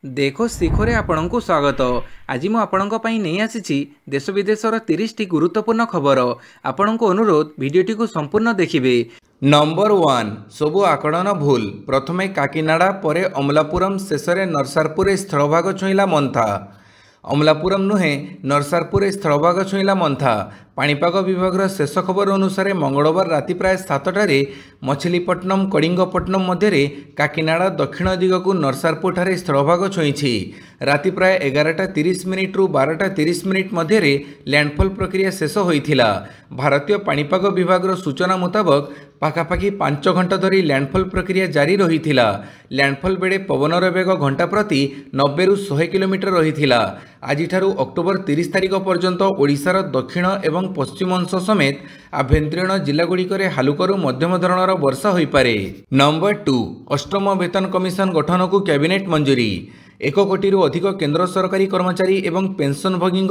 देखो शिखरे आपण को स्वागत। आज मु आपण नहीं आसी देश विदेशर 30 टी गुरुत्वपूर्ण खबर। आपण को अनुरोध भिडटी को संपूर्ण देखिए। नंबर 1 सबु आकलन भूल। प्रथमे काकीनाडा परे अमलापुरम शेष में नरसारपुर स्थलभाग छुईला मंथा। अमलापुरम नुहे नरसारपुर स्थलभाग छुईला मंथा। पाणीपाग विभाग शेष खबर अनुसार मंगलवार राति प्राय 7टारे मछलीपट्टनम कलिंगपट्टनम मध्य काकीनाडा दक्षिण दिगक नरसारपुर ठारे स्थलभाग छुईछि। राति प्राय 11:30 रु 12:30 मध्य लैंडफॉल प्रक्रिया शेष होइथिला। भारतीय पाणीपाग विभाग सूचना मुताबक पाखापाखि 5 घंटा धरी लैंडफॉल प्रक्रिया जारी रहिथिला। लैंडफॉल बेले पवनर बेग घंटा प्रति 90 रु 100 किलोमीटर रहिथिला। आजिठारु अक्टोबर 30 तारिख पर्यंत ओडिशार दक्षिण एवं पश्चिम अंश समेत आभ्यंतरीण जिलागुड़िकरे हालुकरू मध्यम धरणर वर्षा होइपारे। नंबर 2 अष्टम वेतन कमिशन गठन को कैबिनेट मंजूरी। 1 कोटी अधिक केंद्र सरकारी कर्मचारी एवं पेंशनभोगी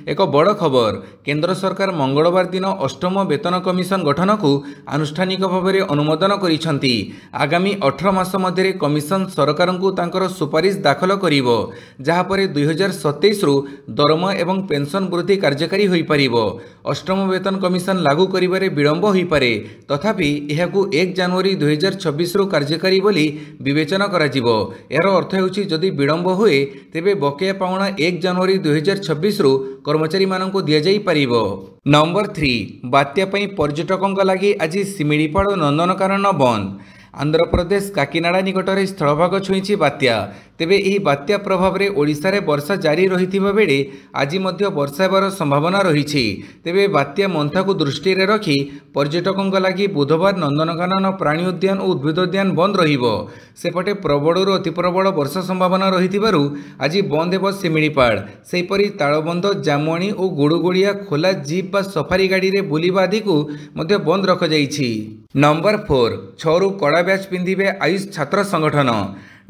एक बड़ खबर। केंद्र सरकार मंगलवार दिन अष्टम वेतन कमिशन गठन को आनुष्ठानिक भाव में अनुमोदन करिसेंती। आगामी 18 मास मध्य कमिशन सरकार को तांकर सुपारिश दाखल करिवो, जहाँपर 2027 रु दरमा एवं पेंशन वृद्धि कार्यकारी होई परिवो। अष्टम वेतन कमिशन लागू करिबारे विलंब होई पारे, तथापि एहाकू 1 जनवरी 2026 रु कार्यकारी बोली विवेचना कराजिवो। यार अर्थ हेउछि जदि विलंब हुए तेबे बकेया पाउना 1 जनवरी 2026 रु कर्मचारी मानक दिया जाई परिवो। नंबर 3 बात्या पई पर्यटकों लगी आज सिमिड़ीपाड़ नंदनकानन बंद। आंध्र प्रदेश काकीनाडा निकटर स्थलभाग छुईछि बात्या। तेबे यही बात्या प्रभाव में ओडिशा रे वर्षा जारी रहिथिबा बेले आज मध्य वर्षा हेबार संभावना रहिछि। तेबे बात्या मंथा को दृष्टि रे रखी पर्यटकों लगी बुधवार नंदनकानन प्राणी उद्यान और उद्भिद उद्यान बंद रहिबो। सेपटे प्रबलरू अति प्रबल वर्षा संभावना रहिथिबारु आज बंद हेबो सिमिड़ीपाड़। सेहीपरि तालबंध जामुआणी और गुड़ुगुड़िया खोला जीप बा सफारी गाड़ी रे बुलिबा आदि को मध्य बंद रख जाइछि। नंबर 4 6 रु कड़ा बैच पिंधिबे आयुष छात्र संगठन।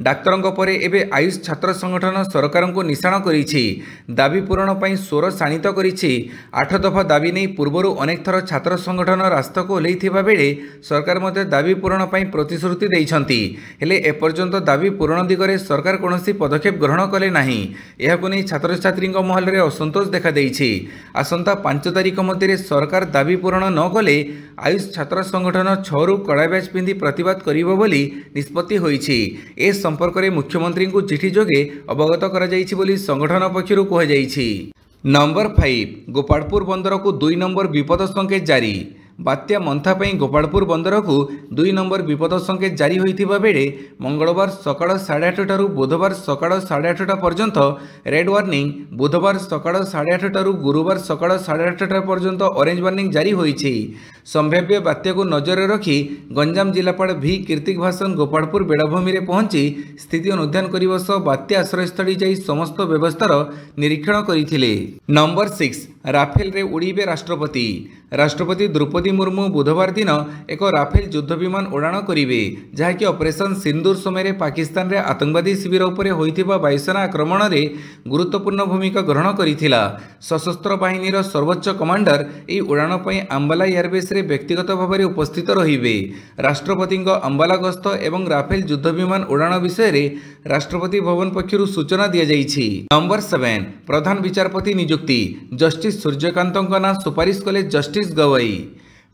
डाक्तरों पर एवं आयुष छात्र संगठन सरकार को निशाण करिछि। दाबी पूरण पर स्वर शाणित करिछि। 8 दफा दाबी नहीं पूर्वर अनेक थर छात्र संगठन रास्ता को ओह्लैथिबा बेले सरकार मध्य दाबी पूरण पर प्रतिश्रुति दैछंती। हेले एपर्यंत दाबी पूरण दिगरे सरकार कौनसी पदक्षेप ग्रहण कले नाही। एहाकु नै छात्र छात्री महल में असंतोष देखा देइछि। आसंता 5 तारिख मध्य सरकार दाबी पूरण न कले आयुष छात्र संगठन 6 रु कड़ा बैच पिंधि प्रतिवाद करिबो बोली निष्पत्ति होइछि। ए संपर्क में मुख्यमंत्री को चिठी जोगे अवगत करा जाइछि बोली संगठन पक्षरु कहा जाइछि। नंबर 5 गोपालपुर बंदर को 2 नंबर विपद संकेत जारी। बात्या मंथा पई गोपालपुर बंदर को 2 नंबर विपद संकेत जारी होइथिबा बेले मंगलवार सकाळ 8:30 ठारू बुधवार सकाळ 8:30 पर्यंत रेड वार्निंग, बुधवार सकाळ 8:30 ठारू गुरुवार सकाळ 8:30 पर्यंत ऑरेंज वार्निंग जारी होइछि। संभाव्य बात्या को नजर रखी गंजाम जिलापाल भी कीर्तिक भाषण गोपालपुर बेड़ाभूमि में पहुंची स्थिति अनुध्यान करने सह बात्या आश्रयस्थली जाई समस्त व्यवस्थार निरीक्षण करथिले। नंबर 6 राफेल रे उड़ीबे राष्ट्रपति। राष्ट्रपति द्रौपदी मुर्मू बुधवार दिन एक राफेल युद्ध विमान उड़ाण करिवे, जहाँकि ऑपरेशन सिंदूर समय पाकिस्तान रे आतंकवादी शिविर उपरे होइथिबा वायुसेना आक्रमण रे गुरुत्वपूर्ण भूमिका ग्रहण करिथिला। सशस्त्र बाहिनीर सर्वोच्च कमांडर एही उड़ाण पई अंबाला एयरबेस रे व्यक्तिगत भाव में उपस्थित रहिबे। राष्ट्रपति अंबाला गस्त एवं राफेल युद्ध विमान उड़ाण विषय रे राष्ट्रपति भवन पक्षरु सूचना दिया जाइछि। नंबर 7 प्रधान विचारपति नियुक्ति। जस्टिस सूर्यकांतों नाम सुपारिश कले जस्टिस गवाई।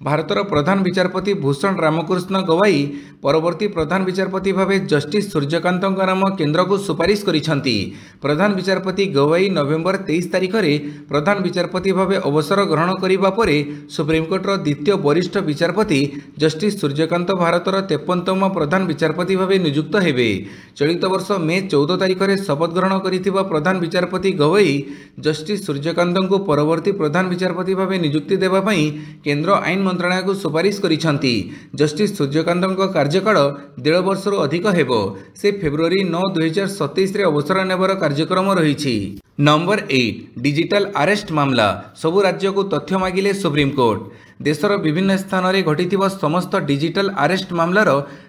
भारतर प्रधान विचारपति भूषण रामकृष्ण गवाई परवर्ती प्रधान विचारपति भावे जस्टिस सूर्यकांतों नाम केंद्र को सुपारिश करिसेंती। प्रधान विचारपति गवाई नवेम्बर 23 तारिख में प्रधान विचारपति भावे अवसर ग्रहण करिबा परे सुप्रीमकोर्टर द्वितीय वरिष्ठ विचारपति जस्टिस सूर्यकांत भारतर 53तम प्रधान विचारपति भावे नियुक्त हेबे। चलित वर्ष मे 14 तारिख में शपथ ग्रहण करिथिबा प्रधान विचारपति गवाई जस्टिस सूर्यकांत को परवर्ती प्रधान विचारपति भावे नियुक्ति देबा पई केंद्र आईन मंत्रालय को सुपारिश करिसेंती। जस्टिस सूर्यकांत कार्यकाल 1.5 वर्ष अधिक हेबो। से फेब्रुआरी 9 2027 रे अवसर नेबार कार्यक्रम रहिछि। नंबर 8 डिजिटल अरेस्ट मामला। सबु राज्य को तथ्य मागिले सुप्रीमकोर्ट। देशर विभिन्न स्थान में घटी समस्त डिजिटल अरेस्ट मामलार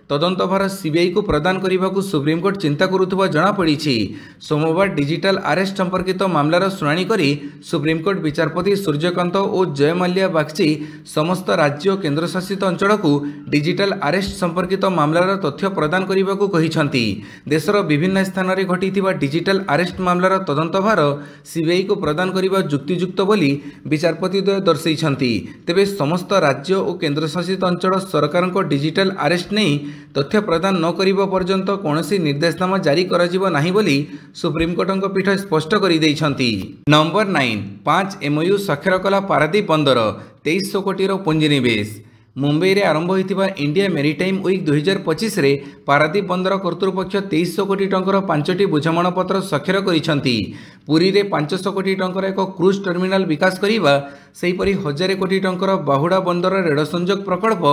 तदंतभार सीबीआई को प्रदान करने को सुप्रीमकोर्ट चिंता करुवा जनापड़ी। सोमवार डिजिटल अरेस्ट संपर्कित मामलार शुणाणी करी सुप्रीमकोर्ट विचारपति सूर्यकांत और जय माल्या बागची समस्त राज्य और केन्द्रशासित अंचल को डिजिटल अरेस्ट संपर्कित मामलार तथ्य प्रदान करने को कहिसेंति। देशर विभिन्न स्थान में घटी डिजिटल अरेस्ट मामलार तदंतभार सीबीआई को प्रदान करने जुक्तियुक्त बोली विचारपति द्वय दर्शाइछंती। तेबे समस्त राज्य और केन्द्रशासित अंचल सरकार को डिजिटल अरेस्ट नहीं तथ्य प्रदान न करिबा पर्यंत कौनसी निर्देशनामा जारी कराजिबो नाही बोली सुप्रीमकोर्टक पीठ स्पष्ट कर देइछंती। नंबर 9 5 एमओयू स्वाक्षर कला पारादीप बंदर 2300 कोटी पुंजीनिवेश। मुंबई रे आरंभ होइतिबा इंडिया मेरीटाइम वीक 2025 रे पारादीप बंदर कर्तृपक्ष 2300 कोटी टंकर 5टी बुझामण पत्र स्वाक्षर करिसंती। पुरी रे 500 कोटी टंकर एक क्रूज टर्मिनाल विकास करिबा, सेहीपरि 1000 कोटी टंकर बाहुडा बंदर रेल संजोग प्रकल्प,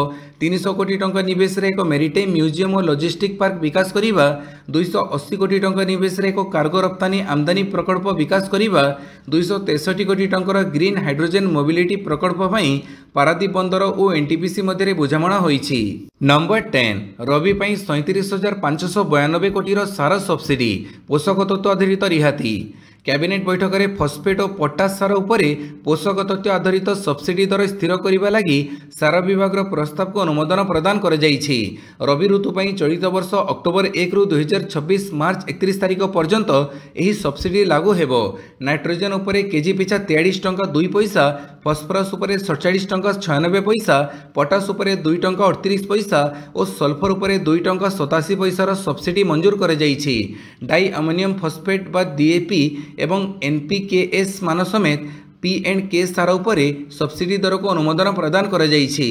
300 कोटी टंका निवेश रे एक मेरीटाइम म्यूजियम और लॉजिस्टिक पार्क विकास करिबा, 280 कोटी टंका निवेश रे एक कार्गो रप्तानी आमदानी प्रकल्प विकास करिबा, 263 कोटी टंकर ग्रीन हाइड्रोजन मोबिलिटी प्रकल्प पई पारादीप बंदर और एनटीपीसी मध्य बुझामणा होईछि। नंबर 10 रबी पई 37,592 कोटी सार सब्सिडी पोषक तत्व आधारित रिहाती। कैबिनेट बैठक में फस्फेट और पोटास सार उपरे पोषक तत्व आधारित सब्सिडी दर स्थिर करने लगी सार विभाग प्रस्ताव को अनुमोदन प्रदान कर जाइछि। रबी ऋतु पई चलित वर्ष अक्टोबर 1 रु 2026 मार्च 31 तारिख पर्यंत यही सब्सिडी लागू हेबो। नाइट्रोजन उपरे केजी पिछा 43 टंका 2 पैसा, फस्फरस उपरे 47 टंका 96 पैसा, पोटास उपरे 2 टंका 38 पैसा और सल्फर उपरे 2 टंका 87 पैसार सब्सिडी मंजूर कर जाइछि। डाई अमोनियम फस्फेट बा डीएपी एवं एनपीकेएस मान समेत पी&के सार उपरे सब्सिडी दर को अनुमोदन प्रदान कर जाइछि।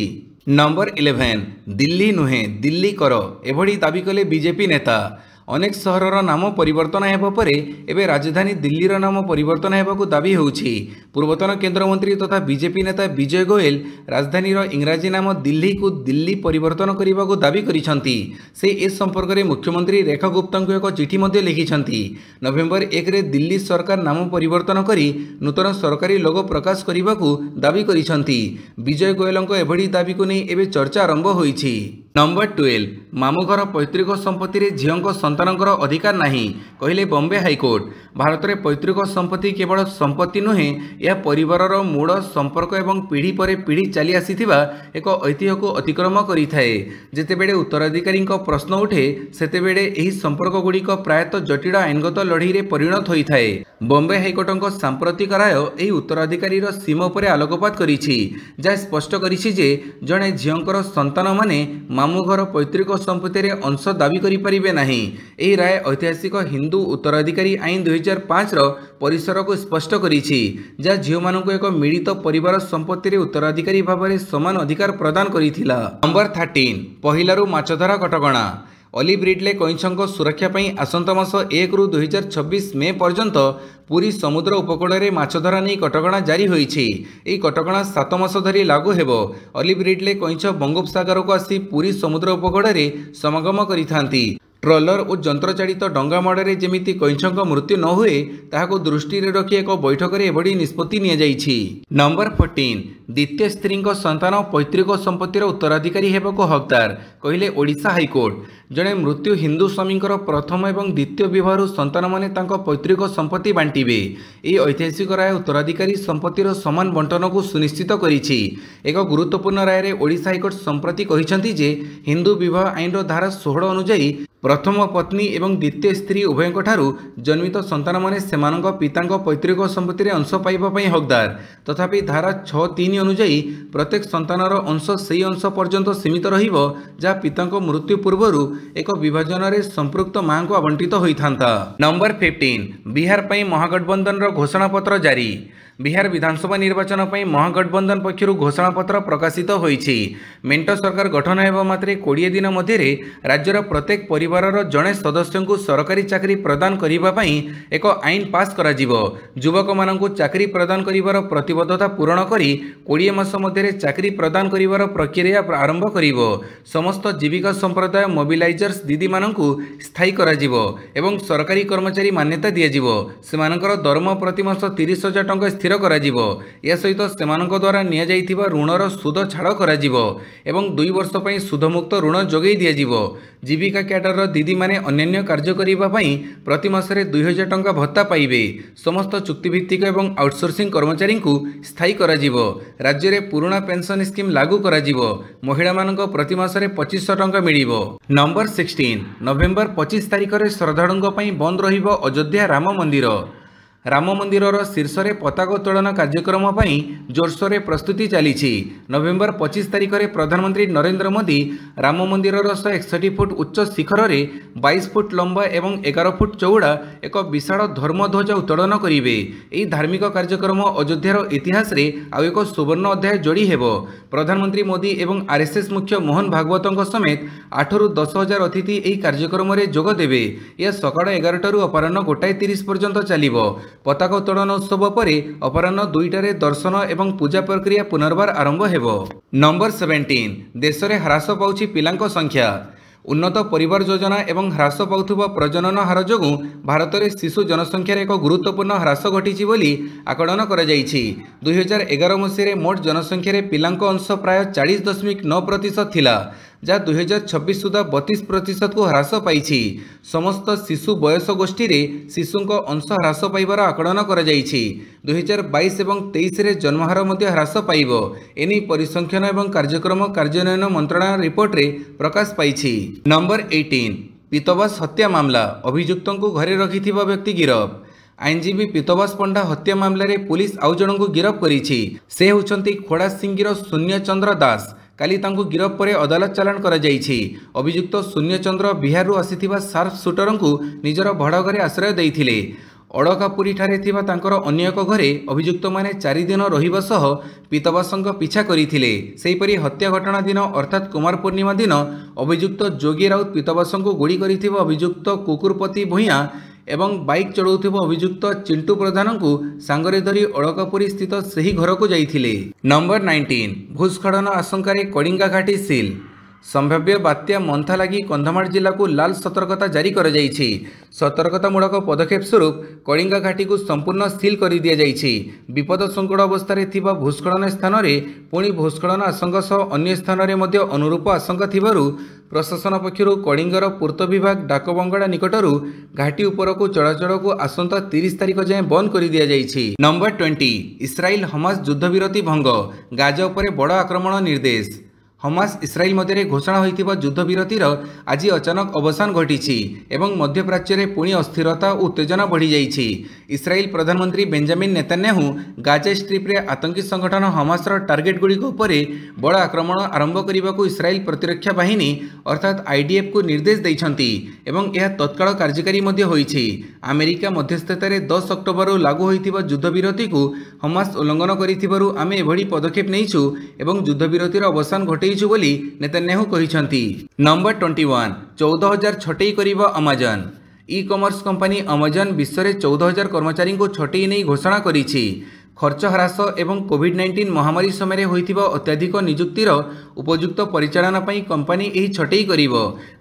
नंबर 11 दिल्ली नुहे दिल्ली कर एभली दाबी कले बीजेपी नेता। अनेक सहरर नाम परिवर्तन हेबा परे एबे राजधानी दिल्लीर नाम परिवर्तन हेबाकु दाबी होउछि। पूर्वतन केंद्रमंत्री तथा बीजेपी नेता विजय गोयल राजधानीर इंग्राजी नाम दिल्ली को दिल्ली परिवर्तन करने दाबी करिसंती। से ए संपर्क में मुख्यमंत्री रेखा गुप्ता एक चिठी मध्य लिखिसंती। नवेम्बर 1 रे दिल्ली सरकार नाम परिवर्तन करी नूतन सरकारी लोगो प्रकाश करने दाबी करिसंती। विजय गोयलଙ୍କ एभली दाबी को नहीं एबे चर्चा आरंभ होइछि। नंबर 12 मामुघर पैतृक संपत्ति रे झीओं संतानकर अधिकार नहीं कहले बॉम्बे हाईकोर्ट। भारत में पैतृक संपत्ति केवल संपत्ति नुहे, यह परिवारर मूल संपर्क एवं पीढ़ी पर पीढ़ी चली आसीथिबा एक ऐतिह्य को अतिक्रम करिथाए। जेतेबेले उत्तराधिकारी प्रश्न उठे सेतेबेले एही संपर्क गुड़िक प्रायतः जटिल आईनगत लड़ई रे परिणत होइथाए। बॉम्बे हाईकोर्टक सांप्रतिक राय एही उत्तराधिकारीर सीमा उपर आलोकपात करिछि, जा स्पष्ट करिछि जे जणे झीओंकर संतान माने मामुघर पैतृक संपत्ति रे अंश दाबी करि परिबे नाही। एही राय ऐतिहासिक हिंदू उत्तराधिकारी आईन 2005 परिसर को स्पष्ट करिछि, जा झीओ मानकु एक मिलित परिवार संपत्ति रे उत्तराधिकारी भाव में समान अधिकार प्रदान करिथिला। नंबर 13 पहिलारू माछधरा कटकणा। ऑलिव रिडले कईछंक सुरक्षा पई आसंता मास 1 रु 2026 मे पर्यंत पूरी समुद्र उपकूल में माछधरा नहीं कटकणा जारी होइछि। एही कटकणा 7 मास धरी लागू हेबो। ऑलिव रिडले कईछ बंगोपसागर को आसी पूरी समुद्र उपकूल में समागम करिथांती। ट्रॉलर और यंत्रचालित डंगा मड़े जमिति कईछंक मृत्यु न हुए ताहाको दृष्टि रखी एक बैठक में एभली निष्पत्ति निया जाइछि। नंबर 14 द्वितीय स्त्री संतान पैतृक संपत्तिर उत्तराधिकारी हेबाको हकदार कहले ओडिशा हाईकोर्ट। जड़े मृत्यु हिंदू स्वामी प्रथम और द्वितीय विवाह संतान माने तांको पैतृक संपत्ति बांटिबे। यह ऐतिहासिक राय उत्तराधिकारी संपत्तिर समान बंटन को सुनिश्चित करिछि। एक गुरुत्वपूर्ण राय रे ओडिशा हाईकोर्ट संप्रति कहिसंती जे हिंदू विवाह आईन धारा 16 अनुसार प्रथम पत्नी एवं द्वितीय स्त्री उभयों ठारू जन्मित संतान माने सेमानक पितांक पैतृक संपत्ति रे अंश पाइबा पई हकदार। तथापि धारा 6(3) अनुसार प्रत्येक संतानर अंश सेही अंश पर्यंत सीमित रहिबो जा पितांक मृत्यु पूर्वरु एक विभाजन रे संपृक्त मां को आवंटित होइथांता। नंबर 15 बिहार पई महागठबंधन घोषणा पत्र जारी। बिहार विधानसभा निर्वाचन पर महागठबंधन पक्षर घोषणापत्र प्रकाशित होइछि। मेंट सरकार गठन हेबा मात्रे 20 दिन मध्य राज्यर प्रत्येक परिवारर जड़े सदस्य को सरकारी चाकरी प्रदान करिबा पई एक आईन पास करा जिवो। युवक मानकु चाकरी प्रदान करिवार प्रतिबद्धता पूरण करी 20 मास मध्य चाकरी प्रदान करिवार प्रक्रिया आरंभ करिवो। समस्त जीविका संप्रदाय मोबिलाइजर्स दीदी मानकु स्थायी करा जिवो एवं सरकारी कर्मचारी मान्यता दिया जिवो। सेमानकर दरमहा प्रति मास 30,000 टंका स्थिर ସ୍ଥିର କରାଯିବ। ଏହା ସହିତ ସେମାନଙ୍କ ଦ୍ୱାରା ନିଆଯାଇଥିବା ଋଣର ସୁଧ ଛାଡ଼ କରାଯିବ ଏବଂ 2 ବର୍ଷ ପାଇଁ ସୁଧମୁକ୍ତ ଋଣ ଯୋଗାଇ ଦିଆଯିବ। ଜୀବିକା କ୍ୟାଡରର ଦିଦିମାନେ ଅନ୍ୟାନ୍ୟ କାର୍ଯ୍ୟ କରିବା ପାଇଁ ପ୍ରତି ମାସରେ 2000 ଟଙ୍କା ଭତ୍ତା ପାଇବେ। ସମସ୍ତ ଚୁକ୍ତିଭିତ୍ତିକ ଏବଂ ଆଉଟସୋର୍ସିଂ କର୍ମଚାରୀଙ୍କୁ ସ୍ଥାୟୀ କରାଯିବ। ରାଜ୍ୟରେ ପୁରୁଣା ପେନ୍ସନ୍ ସ୍କିମ୍ ଲାଗୁ କରାଯିବ। ମହିଳାମାନଙ୍କ ପ୍ରତି ମାସରେ 2500 ଟଙ୍କା ମିଳିବ। ନମ୍ବର 16 ନଭେମ୍ବର 25 ତାରିଖରେ ଶ୍ରଦ୍ଧାଳୁଙ୍କ ପାଇଁ ବନ୍ଦ ରହିବ ଅଯୋଧ୍ୟା ରାମ ମନ୍ଦିର। ରାମ ମନ୍ଦିରର ଶୀର୍ଷରେ ପତାକା ଉତ୍ତୋଳନ କାର୍ଯ୍ୟକ୍ରମ ପାଇଁ ଜୋରସୋରରେ ପ୍ରସ୍ତୁତି ଚାଲିଛି। ନଭେମ୍ବର 25 ତାରିଖରେ ପ୍ରଧାନମନ୍ତ୍ରୀ ନରେନ୍ଦ୍ର ମୋଦି ରାମ ମନ୍ଦିରର 161 ଫୁଟ ଉଚ୍ଚ ଶିଖରରେ 22 ଫୁଟ ଲମ୍ବା ଏବଂ 11 ଫୁଟ ଚଉଡ଼ା ଏକ ବିଶାଳ ଧର୍ମଧ୍ୱଜ ଉତ୍ତୋଳନ କରିବେ। ଏହି ଧାର୍ମିକ କାର୍ଯ୍ୟକ୍ରମ ଅଯୋଧ୍ୟାର ଇତିହାସରେ ଆଉ ଏକ ସୁବର୍ଣ୍ଣ ଅଧ୍ୟାୟ ଯୋଡ଼ି ହେବ। ପ୍ରଧାନମନ୍ତ୍ରୀ ମୋଦି ଏବଂ RSS ମୁଖ୍ୟ ମୋହନ ଭାଗବତଙ୍କ ସମେତ 8ରୁ 10,000 ଅତିଥି ଏହି କାର୍ଯ୍ୟକ୍ରମରେ ଯୋଗ ଦେବେ। ଏହା ସକାଳ 11ଟାରୁ ଅପରାହ୍ନ 1:30 ପର୍ଯ୍ୟନ୍ତ ଚାଲିବ। ପତାକା ଉତ୍ତୋଳନ ଉତ୍ସବ ପରେ ଅପରାହ୍ନ 2ଟାରେ ଦର୍ଶନ ଏବଂ ପୂଜା ପ୍ରକ୍ରିୟା ପୁନର୍ବାର ଆରମ୍ଭ ହେବ। ନମ୍ବର 17 ଦେଶରେ ହ୍ରାସ ପାଉଛି ପିଲାଙ୍କ ସଂଖ୍ୟା। ଉନ୍ନତ ପରିବାର ଯୋଜନା ଏବଂ ହ୍ରାସ ପାଉଥିବା ପ୍ରଜନନ ହାର ଯୋଗୁଁ ଭାରତରେ ଶିଶୁ ଜନସଂଖ୍ୟାରେ ଏକ ଗୁରୁତ୍ୱପୂର୍ଣ୍ଣ ହ୍ରାସ ଘଟିଛି ବୋଲି ଆକଳନ କରାଯାଇଛି। 2011 ମସିହାରେ ମୋଟ ଜନସଂଖ୍ୟାରେ ପିଲାଙ୍କ ଅଂଶ ପ୍ରାୟ 40.9% ଥିଲା, ଯାହା 2026 ସୁଦ୍ଧା 32%କୁ ହ୍ରାସ ପାଇଛି। ସମସ୍ତ ଶିଶୁ ବୟସ ଗୋଷ୍ଠୀରେ ଶିଶୁଙ୍କ ଅଂଶ ହ୍ରାସ ପାଇବାର ଆକଳନ କରାଯାଇଛି। 2022 ଏବଂ 23ରେ ଜନ୍ମହାର ମଧ୍ୟ ହ୍ରାସ ପାଇବ। ଏନେଇ ପରିସଂଖ୍ୟାନ ଏବଂ କାର୍ଯ୍ୟକ୍ରମ କାର୍ଯ୍ୟାନ୍ୱୟନ ମନ୍ତ୍ରଣାଳୟ ରିପୋର୍ଟରେ ପ୍ରକାଶ ପାଇଛି। ନମ୍ବର 18 ପୀତବାସ ହତ୍ୟା ମାମଲା, ଅଭିଯୁକ୍ତଙ୍କୁ ଘରେ ରଖିଥିବା ବ୍ୟକ୍ତି ଗିରଫ। ଆଇନଜୀବୀ ପୀତବାସ ପଣ୍ଡା ହତ୍ୟା ମାମଲାରେ ପୁଲିସ ଆଉ ଜଣଙ୍କୁ ଗିରଫ କରିଛି। ସେ ହେଉଛନ୍ତି ଖୋଡ଼ାସିଙ୍ଗିର ଶୂନ୍ୟଚନ୍ଦ୍ର ଦାସ। କାଲି ତାଙ୍କୁ ଗିରଫ ପରେ ଅଦାଲତ ଚାଲାଣ କରାଯାଇଛି। ଅଭିଯୁକ୍ତ ଶୂନ୍ୟଚନ୍ଦ୍ର ବିହାରରୁ ଆସିଥିବା ସାର୍ପ ସୁଟରଙ୍କୁ ନିଜର ଭଡ଼ା ଘରେ ଆଶ୍ରୟ ଦେଇଥିଲେ। ଅଡ଼କାପୁରୀଠାରେ ଥିବା ତାଙ୍କର ଅନ୍ୟ ଏକ ଘରେ ଅଭିଯୁକ୍ତମାନେ 4 ଦିନ ରହିବା ସହ ପୀତବାସଙ୍କ ପିଛା କରିଥିଲେ। ସେହିପରି ହତ୍ୟା ଘଟଣା ଦିନ ଅର୍ଥାତ୍ କୁମାର ପୂର୍ଣ୍ଣିମା ଦିନ ଅଭିଯୁକ୍ତ ଯୋଗୀ ରାଉତ ପୀତବାସଙ୍କୁ ଗୁଳି କରିଥିବା ଅଭିଯୁକ୍ତ କୁକୁରପତି ଭୂୟାଁ ଏବଂ ବାଇକ୍ ଚଳାଉଥିବା ଅଭିଯୁକ୍ତ ଚିଣ୍ଟୁ ପ୍ରଧାନଙ୍କୁ ସାଙ୍ଗରେ ଧରି ଅଡ଼କାପୁରୀ ସ୍ଥିତ ସେହି ଘରକୁ ଯାଇଥିଲେ। ନମ୍ବର 19 ଭୂସ୍ଖଳନ ଆଶଙ୍କାରେ କଳିଙ୍ଗା ଘାଟି ସିଲ୍। ସମ୍ଭାବ୍ୟ ବାତ୍ୟା ମନ୍ଥା ଲାଗି କନ୍ଧମାଳ ଜିଲ୍ଲାକୁ ଲାଲ ସତର୍କତା ଜାରି କରାଯାଇଛି। ସତର୍କତାମୂଳକ ପଦକ୍ଷେପ ସ୍ୱରୂପ କଳିଙ୍ଗା ଘାଟିକୁ ସମ୍ପୂର୍ଣ୍ଣ ସିଲ୍ କରିଦିଆଯାଇଛି। ବିପଦ ସଙ୍କୁଳ ଅବସ୍ଥାରେ ଥିବା ଭୂସ୍ଖଳନ ସ୍ଥାନରେ ପୁଣି ଭୂସ୍ଖଳନ ଆଶଙ୍କା ସହ ଅନ୍ୟ ସ୍ଥାନରେ ମଧ୍ୟ ଅନୁରୂପ ଆଶଙ୍କା ଥିବାରୁ ପ୍ରଶାସନ ପକ୍ଷରୁ କଳିଙ୍ଗର ପୂର୍ତ୍ତ ବିଭାଗ ଡାକବଙ୍ଗଳା ନିକଟରୁ ଘାଟି ଉପରକୁ ଚଳାଚଳକୁ ଆସନ୍ତା 30 ତାରିଖ ଯାଏଁ ବନ୍ଦ କରିଦିଆଯାଇଛି। ନମ୍ବର 20 ଇସ୍ରାଏଲ ହମାସ ଯୁଦ୍ଧବିରତି ଭଙ୍ଗ, ଗାଜା ଉପରେ ବଡ଼ ଆକ୍ରମଣ ନିର୍ଦ୍ଦେଶ। ହମାସ ଇସ୍ରାଏଲ ମଧ୍ୟରେ ଘୋଷଣା ହୋଇଥିବା ଯୁଦ୍ଧବିରତିର ଆଜି ଅଚାନକ ଅବସାନ ଘଟିଛି ଏବଂ ମଧ୍ୟପ୍ରାଚ୍ୟରେ ପୁଣି ଅସ୍ଥିରତା ଓ ଉତ୍ତେଜନା ବଢ଼ିଯାଇଛି। ଇସ୍ରାଏଲ ପ୍ରଧାନମନ୍ତ୍ରୀ ବେଞ୍ଜାମିନ୍ ନେତାନ୍ୟାହୁ ଗାଜା ଷ୍ଟ୍ରିପ୍ରେ ଆତଙ୍କୀ ସଂଗଠନ ହମାସର ଟାର୍ଗେଟଗୁଡ଼ିକ ଉପରେ ବଡ଼ ଆକ୍ରମଣ ଆରମ୍ଭ କରିବାକୁ ଇସ୍ରାଏଲ ପ୍ରତିରକ୍ଷା ବାହିନୀ ଅର୍ଥାତ୍ IDFକୁ ନିର୍ଦ୍ଦେଶ ଦେଇଛନ୍ତି ଏବଂ ଏହା ତତ୍କାଳ କାର୍ଯ୍ୟକାରୀ ମଧ୍ୟ ହୋଇଛି। ଆମେରିକା ମଧ୍ୟସ୍ଥତାରେ 10 ଅକ୍ଟୋବରରୁ ଲାଗୁ ହୋଇଥିବା ଯୁଦ୍ଧବିରତିକୁ ହମାସ ଉଲ୍ଲଂଘନ କରିଥିବାରୁ ଆମେ ଏଭଳି ପଦକ୍ଷେପ ନେଇଛୁ ଏବଂ ଯୁଦ୍ଧବିରତିର ଅବସାନ ଘଟାଇଛୁ ବୋଲି ନେତାନ୍ୟାହୁ କହିଛନ୍ତି। ନମ୍ବର 21 14,000 ଛଟେଇ କରିବ ଆମାଜନ। ଇ-କମର୍ସ କମ୍ପାନୀ ଆମାଜନ ବିଶ୍ୱରେ 14,000 କର୍ମଚାରୀଙ୍କୁ ଛଟେଇ ନେଇ ଘୋଷଣା କରିଛି। ଖର୍ଚ୍ଚ ହ୍ରାସ ଏବଂ କୋଭିଡ୍-19 ମହାମାରୀ ସମୟରେ ହୋଇଥିବା ଅତ୍ୟଧିକ ନିଯୁକ୍ତିର ଉପଯୁକ୍ତ ପରିଚାଳନା ପାଇଁ କମ୍ପାନୀ ଏହି ଛଟେଇ କରିବ।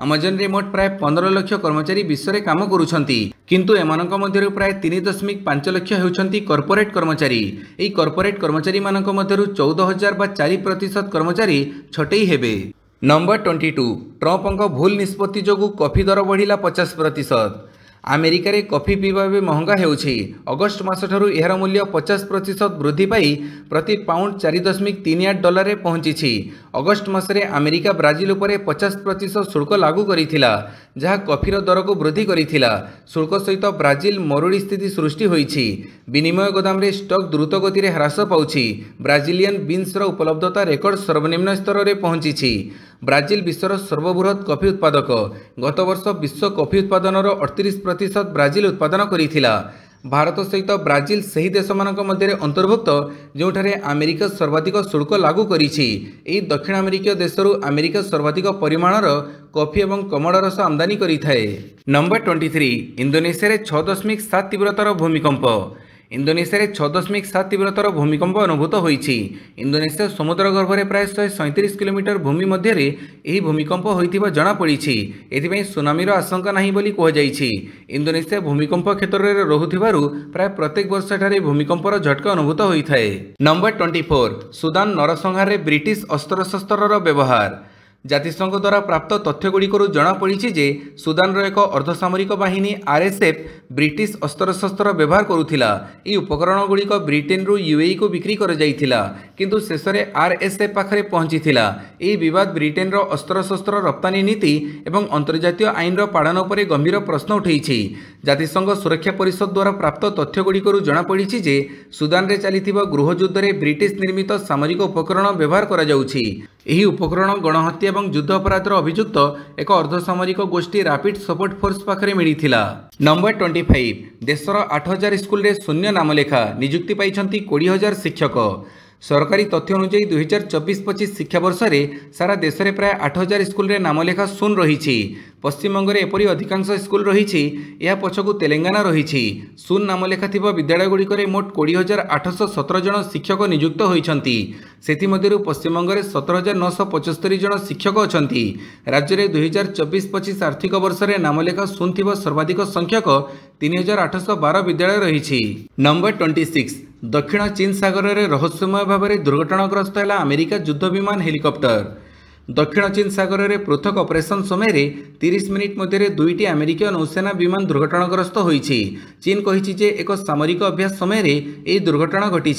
ଆମାଜନରେ ମୋଟ ପ୍ରାୟ 15 ଲକ୍ଷ କର୍ମଚାରୀ ବିଶ୍ୱରେ କାମ କରୁଛନ୍ତି, କିନ୍ତୁ ଏମାନଙ୍କ ମଧ୍ୟରୁ ପ୍ରାୟ 3.5 ଲକ୍ଷ ହେଉଛନ୍ତି କର୍ପୋରେଟ୍ କର୍ମଚାରୀ। ଏହି କର୍ପୋରେଟ୍ କର୍ମଚାରୀମାନଙ୍କ ମଧ୍ୟରୁ 14,000 ବା 4% କର୍ମଚାରୀ ଛଟେଇ ହେବେ। ନମ୍ବର 22 ଟ୍ରମ୍ପଙ୍କ ଭୁଲ ନିଷ୍ପତ୍ତି ଯୋଗୁଁ କଫି ଦର ବଢ଼ିଲା 50%। ଆମେରିକାରେ କଫି ପିଇବା ଏବେ ମହଙ୍ଗା ହେଉଛି। ଅଗଷ୍ଟ ମାସଠାରୁ ଏହାର ମୂଲ୍ୟ 50% ବୃଦ୍ଧି ପାଇ ପ୍ରତି ପାଉଣ୍ଡ $4.38ରେ ପହଞ୍ଚିଛି। ଅଗଷ୍ଟ ମାସରେ ଆମେରିକା ବ୍ରାଜିଲ ଉପରେ 50% ଶୁଳ୍କ ଲାଗୁ କରିଥିଲା, ଯାହା କଫିର ଦରକୁ ବୃଦ୍ଧି କରିଥିଲା। ଶୁଳ୍କ ସହିତ ବ୍ରାଜିଲ ମରୁଡ଼ି ସ୍ଥିତି ସୃଷ୍ଟି ହୋଇଛି। ବିନିମୟ ଗୋଦାମରେ ଷ୍ଟକ୍ ଦ୍ରୁତ ଗତିରେ ହ୍ରାସ ପାଉଛି। ବ୍ରାଜିଲିଆନ୍ ବିନ୍ସର ଉପଲବ୍ଧତା ରେକର୍ଡ ସର୍ବନିମ୍ନ ସ୍ତରରେ ପହଞ୍ଚିଛି। ବ୍ରାଜିଲ ବିଶ୍ୱର ସର୍ବବୃହତ କଫି ଉତ୍ପାଦକ। ଗତ ବର୍ଷ ବିଶ୍ୱ କଫି ଉତ୍ପାଦନର 38% ବ୍ରାଜିଲ ଉତ୍ପାଦନ କରିଥିଲା। ଭାରତ ସହିତ ବ୍ରାଜିଲ ସେହି ଦେଶମାନଙ୍କ ମଧ୍ୟରେ ଅନ୍ତର୍ଭୁକ୍ତ ଯେଉଁଠାରେ ଆମେରିକା ସର୍ବାଧିକ ଶୁଳ୍କ ଲାଗୁ କରିଛି। ଏହି ଦକ୍ଷିଣ ଆମେରିକୀୟ ଦେଶରୁ ଆମେରିକା ସର୍ବାଧିକ ପରିମାଣର କଫି ଏବଂ କମଳା ରସ ଆମଦାନୀ କରିଥାଏ। ନମ୍ବର 23 ଇଣ୍ଡୋନେସିଆରେ 6.7 ତୀବ୍ରତାର ଭୂମିକମ୍ପ। इंडोनेशिया 6.7 तीव्रतार भूमिकंप अनुभूत होईछि। इंडोनेशिया समुद्र गर्भरे प्राय 137 किलोमीटर भूमि मध्य यह भूमिकंप होइथिबा जणा पड़िछि। एथिपई सुनामीर आशंका नाही बोली कुहाଯାଇଛି। इंडोनेशिया भूमिकंप क्षेत्र में रहुथिबारु प्राय प्रत्येक वर्ष ठारे भूमिकंपर झटका अनुभूत होइथाए। नंबर 24 सुदान नरसंहार ब्रिटिश अस्त्रशस्त्रर व्यवहार। जातिसंघ द्वारा प्राप्त तथ्यगुड़िकरू जनापड़ी जे सुदान एक अर्धसामरिक बाहिनी आरएसएफ ब्रिटिश अस्त्रशस्त्र व्यवहार करुथिला। ई उपकरण गुड़िक ब्रिटेन रु यूएई को बिक्री कर जाइथिला, किंतु शेष में आरएसएफ पाखरे पहुंचीथिला। यह विवाद ब्रिटेन रो अस्त्रशस्त्र रप्तानी नीति एवं अंतर्जातीय आईन पालन पर गंभीर प्रश्न उठेछि। जातिसंघ सुरक्षा परिषद द्वारा प्राप्त तथ्यगुड़िकरू जनापड़ी जे सुदान रे चलिथिबा गृहयुद्ध रे ब्रिटिश निर्मित सामरिक उपकरण व्यवहार करा जाउछि। एही उपकरण गणहत्या एवं युद्ध अपराधर अभियुक्त एक अर्धसामरिक गोष्ठी रैपिड सपोर्ट फोर्स पाखरे मिलिथिला। नंबर 25 देशर 8000 स्कूल रे शून्य नामलेखा, नियुक्ति पाइछंती 20,000 शिक्षक। सरकारी तथ्य अनुसार 2024-25 शिक्षावर्ष में सारा देश में प्राय 8000 स्कूल रे नामलेखा शून्य रही। पश्चिमबंग में एपरी अधिकांश स्कूल रही। यह पछकू तेलंगाना रही। शून्य नामलेखा थिबा विद्यालयगुड़िक मोट 20,817 जन शिक्षक नियुक्त होइछंती। सेथिमध्यरु पश्चिमबंग में 17,975 जन शिक्षक अछंती। राज्य में 2024-25 आर्थिक वर्ष में नामलेखा शून्य थिबा सर्वाधिक संख्यक 3,812 विद्यालय रही। नंबर 26 दक्षिण चीन सागर में रहस्यमय भाव में दुर्घटनाग्रस्त है अमेरिका युद्ध विमान हेलिकप्टर। दक्षिण चीन सागर में पृथक ऑपरेशन समय 30 मिनिट मध्य दुईटी अमेरिकीय नौसेना विमान दुर्घटनाग्रस्त होईछि। चीन कहिछि जे एक सामरिक अभ्यास समय यह दुर्घटना घटी।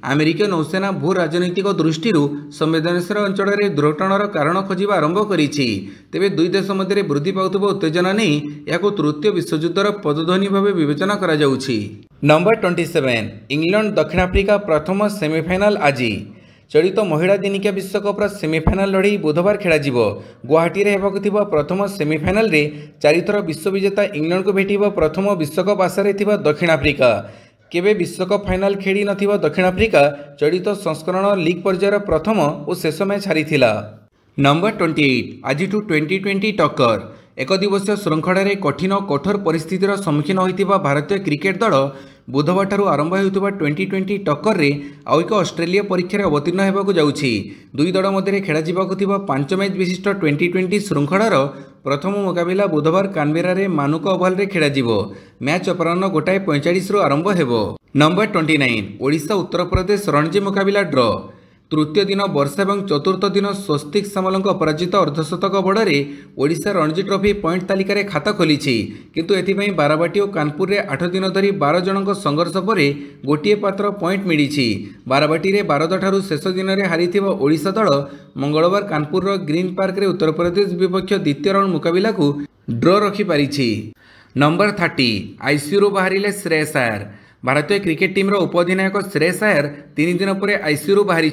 अमेरिकीय नौसेना भू राजनैतिक दृष्टि संवेदनशील अंचल में दुर्घटनार कारण खोजा आरंभ करिछि। तेबे दुई देश मध्य वृद्धि पाउथबा उत्तेजना नहीं यह तृतीय विश्वयुद्धर पदध्वनि भाव विवेचना करा जाउछि। नंबर 27 इंग्लैंड दक्षिण आफ्रिका प्रथम सेमिफाइनाल आज। चलित महिला दिनिकिया विश्वकप सेमिफाइनाल लड़ई बुधवार खेल गुवाहाटी में होगा प्रथम सेमिफाइनाल रे 4 थर विश्वविजेता इंग्लैंड को भेट प्रथम विश्वकप आशारे दक्षिण आफ्रिका। केबे विश्वकप फाइनाल खेली नथिबा दक्षिण आफ्रिका चलित संस्करण लीग पर्यायर प्रथम और शेष मैच हारिथिला। नंबर 28 आज 2020 टक्कर। एक दिवसीय श्रृंखला कठिन कठोर परिस्थितिर सम्मुखीन होइतिबा भारतीय क्रिकेट दल बुधवार ठारू आरंभ होइतिबा 2020 टक्कर रे आउ एक ऑस्ट्रेलिया परीक्षा अवतीर्ण हेबाकु जाउछि। दुई दल मध्य खेला जिबाकु थिबा 5 मैच विशिष्ट 2020 श्रृंखलार प्रथम मुकाबिला बुधवार कानबेरा रे मानुका ओभाल रे खेला जिवो। मैच अपराह्न 1:45 रु आरंभ हेबो। नंबर 29 ओडिशा उत्तर प्रदेश रणजी मुकाबिला ड्र। तृतीय दिन वर्षा और चतुर्थ दिन स्वस्तिक सामल अपराजित अर्धशतक बड़े ओडिशा रणजी ट्रॉफी पॉइंट तालिकार खाता खोली। किंतु एथिपाई बाराबाटी और कानपुर में 8 दिन धरी 12 जनक संघर्ष पर गोटे पात्र पॉइंट मिली। बाराबाटी में 12 ठारू शेष दिन में हारी ओडिशा दल मंगलवार कानपुर ग्रीन पार्क में उत्तर प्रदेश विपक्ष द्वितीय राउंड मुकाबिला को ड्र रखिपारी। नंबर 30 आईसीयू बाहर श्रेयस अय्यर। भारतीय क्रिकेट टीम उपअधिनायक श्रेयस अय्यर 3 दिन पर आईसीयू बाहरी।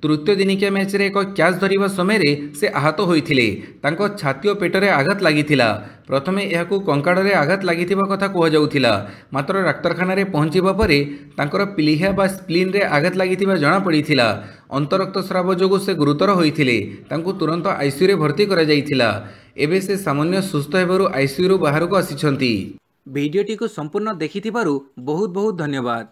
तृतीय दिनिकिया मैच रे एक कैच धरिबा समय से आहत होइथिले। तांको छाती और पेटरे आघात लागिथिला। प्रथमे यहाकू कंकाड़े आघात लागिथिबा कथा कुहा जाउथिला, मात्र डाक्तरखाना रे पहुंचिबा परे तांकर पिलिहा बा स्प्लीन रे आघात लागिथिबा जणा पड़िथिला। अंतरक्त स्राव जोगु से गुरुतर होइथिले। तांको तुरंत आईसीयू रे भर्ती करा जाइथिला। एबे से सामान्य सुस्थ हेबारु आईसीयू रु बाहर को आसिछंती। भिडियोटी को संपूर्ण देखिथिबारु बहुत बहुत धन्यवाद।